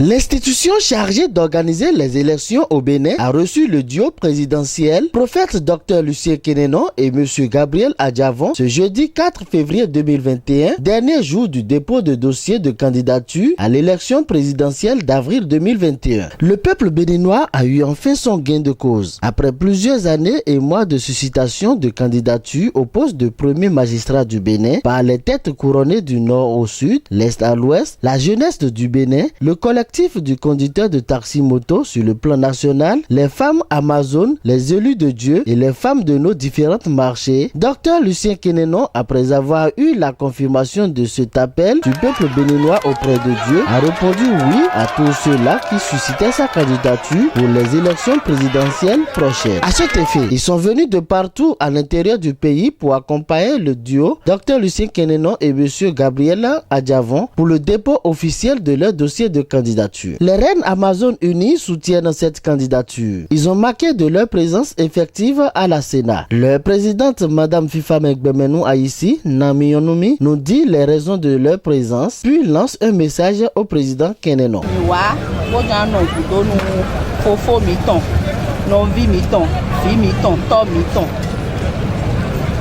L'institution chargée d'organiser les élections au Bénin a reçu le duo présidentiel prophète Dr Lucien Kénénon et M. Gabriel Adjavon ce jeudi 4 février 2021, dernier jour du dépôt de dossier de candidature à l'élection présidentielle d'avril 2021. Le peuple béninois a eu enfin son gain de cause. Après plusieurs années et mois de suscitation de candidature au poste de premier magistrat du Bénin par les têtes couronnées du nord au sud, l'est à l'ouest, la jeunesse du Bénin, le collectif du conducteur de taxi moto sur le plan national, les femmes amazones, les élus de Dieu et les femmes de nos différents marchés, Dr Lucien Kénénon, après avoir eu la confirmation de cet appel du peuple béninois auprès de Dieu, a répondu oui à tous ceux-là qui suscitaient sa candidature pour les élections présidentielles prochaines. À cet effet, ils sont venus de partout à l'intérieur du pays pour accompagner le duo Dr Lucien Kénénon et M. Gabriel Adjavon pour le dépôt officiel de leur dossier de candidature. Les reines Amazones unies soutiennent cette candidature. Ils ont marqué de leur présence effective à la Sénat. Leur présidente, Madame Fifa Megbemenou Aïssi, Namionumi, nous dit les raisons de leur présence, puis lance un message au président Kénénon.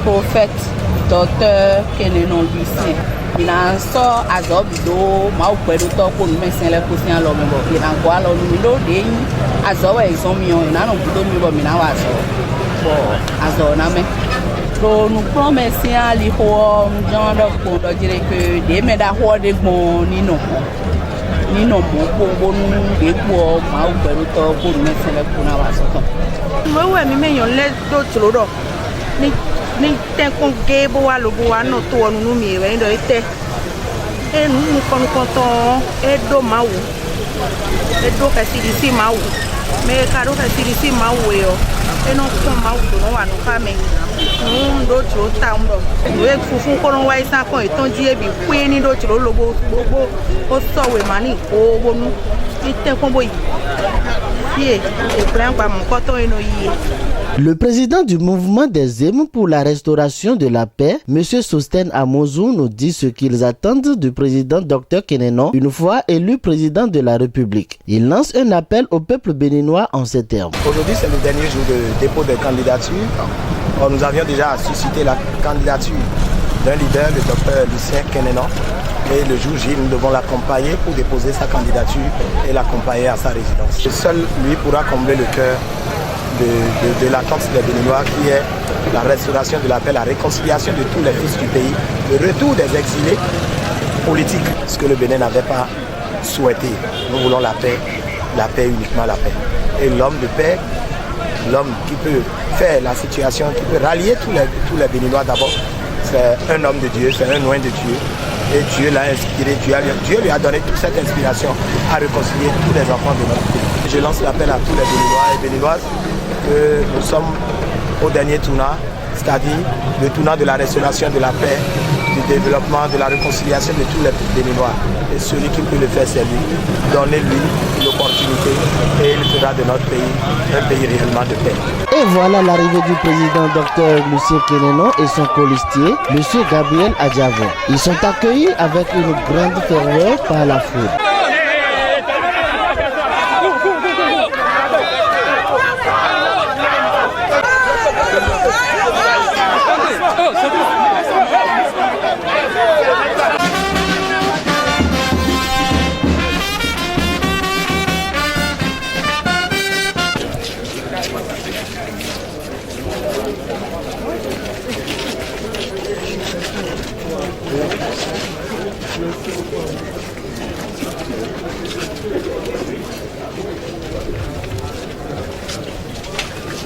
Prophète Dr Kénénon Lucien. Il a un sort à Zobido, Maupédo, pour nous mettre les coussins à l'homme. Il a quoi l'homme, à Zoé, ils ont mis un an pour nous mener à Zona. Nous promettons à l'Iho, pour dire que des médailles de bon Nino. Nino, pour nous, des poids, Maupédo, pour nous mettre les coussins à Zona. Oui, mais il y a d'autres. Ni tem com gebo a lugu ano to no mi we ndo ite e nu kon konton e do mawu e do ka si mawu me ka do ka si mawu yo e no kon mawu do no anu ka me ndo tro ta ndo we fufu ko no wa isa kon iton di e bi pe ni do tro logo gbogbo o so we mani ko wonu ite kon boyi ye e plan pa mo ko to eno yi. Le président du mouvement des Hymnes pour la restauration de la paix, M. Sosten Amozou, nous dit ce qu'ils attendent du président Dr Kénénon une fois élu président de la République. Il lance un appel au peuple béninois en ces termes. Aujourd'hui, c'est le dernier jour de dépôt de candidature. Or, nous avions déjà suscité la candidature d'un leader, le Dr Lucien Kénénon. Et le jour J, nous devons l'accompagner pour déposer sa candidature et l'accompagner à sa résidence. Seul lui pourra combler le cœur de l'attente des Béninois qui est la restauration de la paix, la réconciliation de tous les fils du pays, le retour des exilés politiques, ce que le Bénin n'avait pas souhaité. Nous voulons la paix uniquement la paix. Et l'homme de paix, l'homme qui peut faire la situation, qui peut rallier tous les Béninois d'abord, c'est un homme de Dieu, c'est un loin de Dieu. Et Dieu l'a inspiré, Dieu lui a donné toute cette inspiration à réconcilier tous les enfants de notre pays. Je lance l'appel à tous les Béninois et Béninoises que nous sommes au dernier tournant, c'est-à-dire le tournant de la restauration de la paix, du développement, de la réconciliation de tous les Béninois. Et celui qui peut le faire, c'est lui. Donnez-lui l'opportunité et il fera de notre pays un pays réellement de paix. Et voilà l'arrivée du président Dr Lucien Kénénon et son colistier, M. Gabriel Adjavon. Ils sont accueillis avec une grande ferveur par la foule.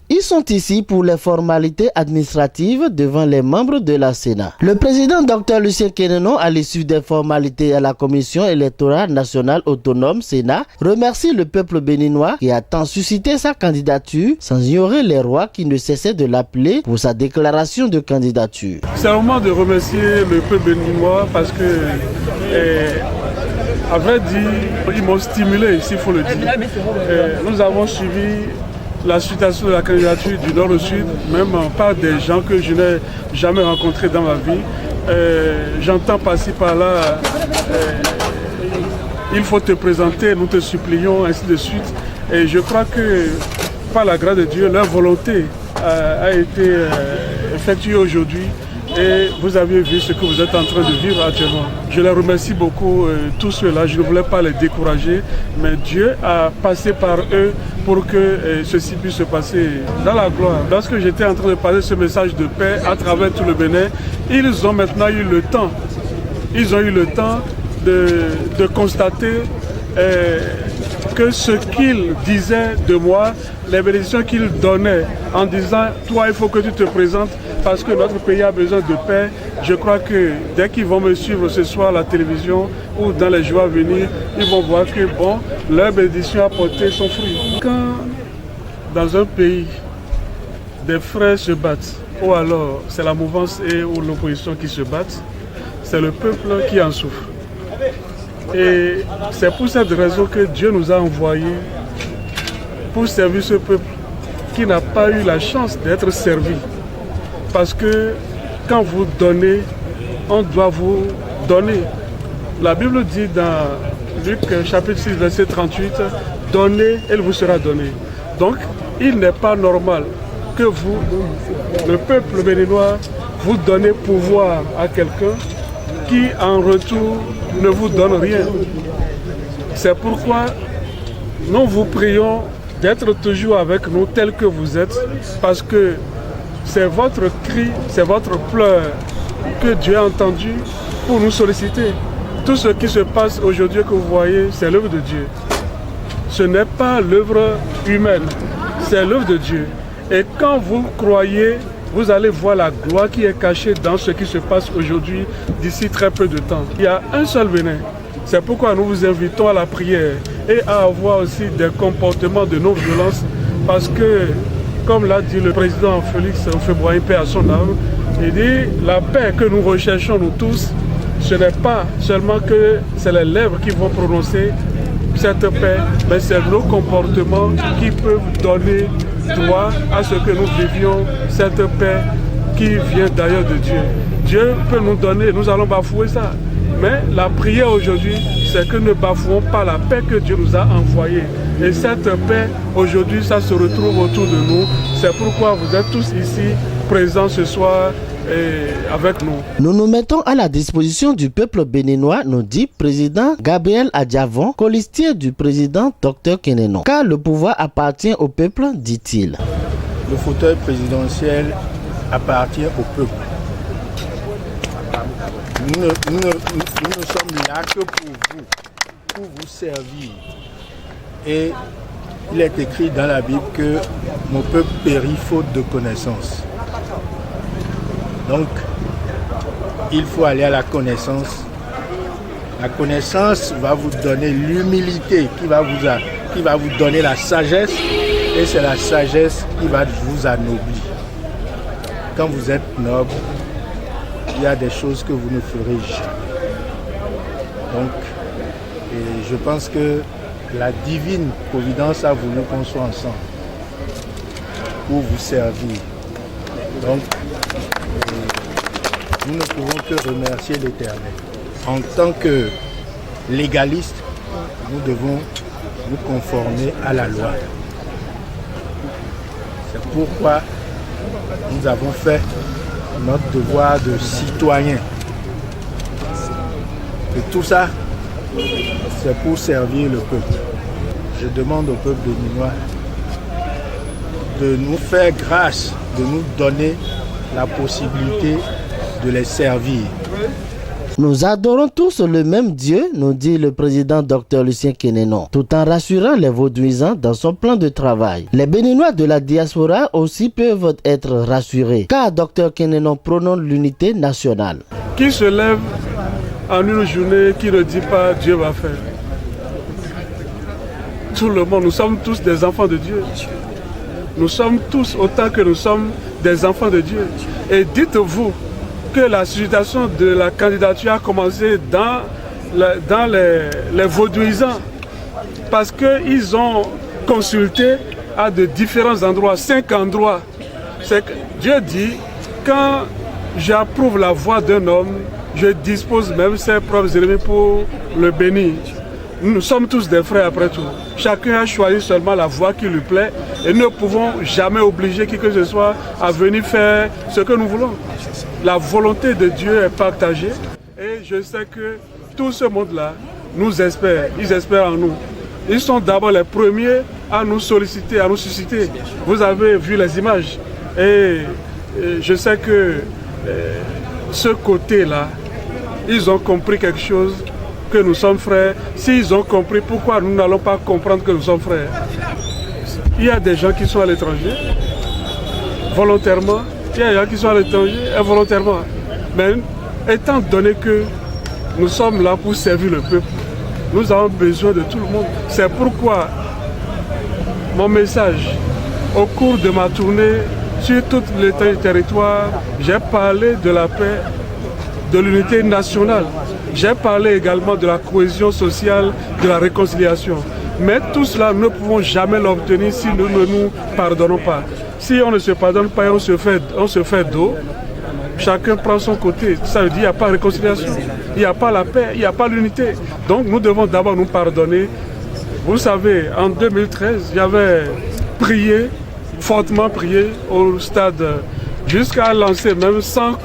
Ils sont ici pour les formalités administratives devant les membres de la Sénat. Le président Dr Lucien Kénénon, à l'issue des formalités à la Commission électorale nationale autonome Sénat, remercie le peuple béninois qui a tant suscité sa candidature sans ignorer les rois qui ne cessaient de l'appeler pour sa déclaration de candidature. C'est un moment de remercier le peuple béninois parce que, à vrai dire, ils m'ont stimulé, s'il faut le dire. Nous avons suivi la situation de la candidature du Nord au Sud, même par des gens que je n'ai jamais rencontrés dans ma vie. j'entends par-ci par-là, il faut te présenter, nous te supplions, ainsi de suite. Et je crois que par la grâce de Dieu, leur volonté a été effectuée aujourd'hui. Et vous avez vu ce que vous êtes en train de vivre actuellement. Je les remercie beaucoup, tous ceux-là. Je ne voulais pas les décourager, mais Dieu a passé par eux pour que ceci puisse se passer dans la gloire. Lorsque j'étais en train de passer ce message de paix à travers tout le Bénin, ils ont maintenant eu le temps. Ils ont eu le temps de constater que ce qu'ils disaient de moi, les bénédictions qu'ils donnaient en disant « Toi, il faut que tu te présentes parce que notre pays a besoin de paix », je crois que dès qu'ils vont me suivre ce soir à la télévision ou dans les jours à venir, ils vont voir que bon, leur bénédiction a porté son fruit. Quand dans un pays, des frères se battent, ou alors c'est la mouvance et ou l'opposition qui se battent, c'est le peuple qui en souffre. Et c'est pour cette raison que Dieu nous a envoyés pour servir ce peuple qui n'a pas eu la chance d'être servi. Parce que quand vous donnez, on doit vous donner. La Bible dit dans Luc chapitre 6, verset 38, « Donnez, elle vous sera donnée ». Donc, il n'est pas normal que vous, le peuple béninois, vous donnez pouvoir à quelqu'un qui en retour ne vous donne rien. C'est pourquoi nous vous prions d'être toujours avec nous tel que vous êtes, parce que c'est votre cri, c'est votre pleur que Dieu a entendu pour nous solliciter. Tout ce qui se passe aujourd'hui que vous voyez, c'est l'œuvre de Dieu. Ce n'est pas l'œuvre humaine, c'est l'œuvre de Dieu. Et quand vous croyez, vous allez voir la gloire qui est cachée dans ce qui se passe aujourd'hui, d'ici très peu de temps. Il y a un seul Bénin. C'est pourquoi nous vous invitons à la prière et à avoir aussi des comportements de non-violence, parce que, comme l'a dit le président Félix Houphouët-Boigny, paix à son âme, il dit la paix que nous recherchons nous tous, ce n'est pas seulement que c'est les lèvres qui vont prononcer cette paix, mais c'est nos comportements qui peuvent donner droit à ce que nous vivions, cette paix qui vient d'ailleurs de Dieu. Dieu peut nous donner, nous allons bafouer ça. Mais la prière aujourd'hui, c'est que ne bafouons pas la paix que Dieu nous a envoyée. Et cette paix, aujourd'hui, ça se retrouve autour de nous. C'est pourquoi vous êtes tous ici, présents ce soir, avec nous. Nous nous mettons à la disposition du peuple béninois, nous dit président Gabriel Adjavon, colistier du président Dr Kénénon. Car le pouvoir appartient au peuple, dit-il. Le fauteuil présidentiel appartient au peuple. Nous ne sommes là que pour vous servir. Et il est écrit dans la Bible que mon peuple périt faute de connaissance. Donc, il faut aller à la connaissance. La connaissance va vous donner l'humilité, qui va vous donner la sagesse, et c'est la sagesse qui va vous anoblir. Quand vous êtes noble, il y a des choses que vous ne ferez jamais. Donc, je pense que la divine providence a voulu qu'on soit ensemble pour vous servir. Donc, nous ne pouvons que remercier l'Éternel. En tant que légalistes, nous devons nous conformer à la loi. C'est pourquoi nous avons fait notre devoir de citoyen. Et tout ça, c'est pour servir le peuple. Je demande au peuple béninois de nous faire grâce, de nous donner la possibilité de les servir. Nous adorons tous le même Dieu, nous dit le président Dr Lucien Kénénon, tout en rassurant les Vaudouisans dans son plan de travail. Les Béninois de la diaspora aussi peuvent être rassurés, car Dr Kénénon prône l'unité nationale. Qui se lève en une journée qui ne dit pas Dieu va faire? Tout le monde, nous sommes tous des enfants de Dieu. Nous sommes tous, autant que nous sommes, des enfants de Dieu. Et dites-vous que la suscitation de la candidature a commencé dans les Vaudouisans, parce qu'ils ont consulté à de différents endroits, 5 endroits. C'est que Dieu dit, quand j'approuve la voix d'un homme, je dispose même ses propres ennemis pour le bénir. Nous sommes tous des frères après tout. Chacun a choisi seulement la voie qui lui plaît et nous ne pouvons jamais obliger qui que ce soit à venir faire ce que nous voulons. La volonté de Dieu est partagée et je sais que tout ce monde-là nous espère, ils espèrent en nous. Ils sont d'abord les premiers à nous solliciter, à nous susciter. Vous avez vu les images et je sais que ce côté-là, ils ont compris quelque chose, que nous sommes frères. S'ils ont compris, pourquoi nous n'allons pas comprendre que nous sommes frères? Il y a des gens qui sont à l'étranger, volontairement. Il y a des gens qui sont à l'étranger, involontairement. Mais étant donné que nous sommes là pour servir le peuple, nous avons besoin de tout le monde. C'est pourquoi mon message, au cours de ma tournée sur tout le territoire, j'ai parlé de la paix, de l'unité nationale. J'ai parlé également de la cohésion sociale, de la réconciliation. Mais tout cela, nous ne pouvons jamais l'obtenir si nous ne nous pardonnons pas. Si on ne se pardonne pas, on se fait dos. Chacun prend son côté. Ça veut dire qu'il n'y a pas de réconciliation, il n'y a pas la paix, il n'y a pas l'unité. Donc nous devons d'abord nous pardonner. Vous savez, en 2013, j'avais prié, fortement prié au stade, jusqu'à lancer même 100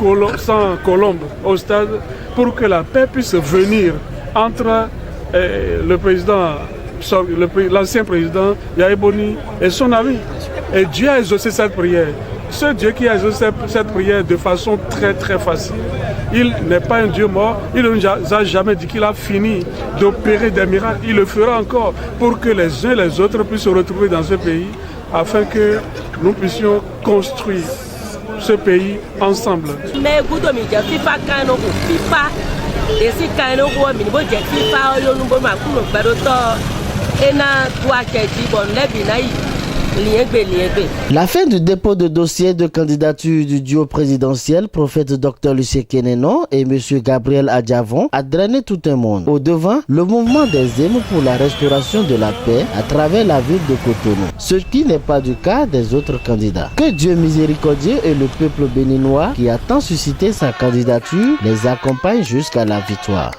colombes au stade pour que la paix puisse venir entre le président, l'ancien président Yahya Boni et son ami. Et Dieu a exaucé cette prière. Ce Dieu qui a exaucé cette prière de façon très très facile, il n'est pas un Dieu mort, il ne nous a jamais dit qu'il a fini d'opérer des miracles. Il le fera encore pour que les uns et les autres puissent se retrouver dans ce pays afin que nous puissions construire ce pays ensemble. La fin du dépôt de dossier de candidature du duo présidentiel prophète Dr Lucien Kénénon et M. Gabriel Adjavon a drainé tout un monde. Au devant, le mouvement des hymnes pour la restauration de la paix à travers la ville de Cotonou, ce qui n'est pas du cas des autres candidats. Que Dieu miséricordieux et le peuple béninois qui a tant suscité sa candidature les accompagne jusqu'à la victoire.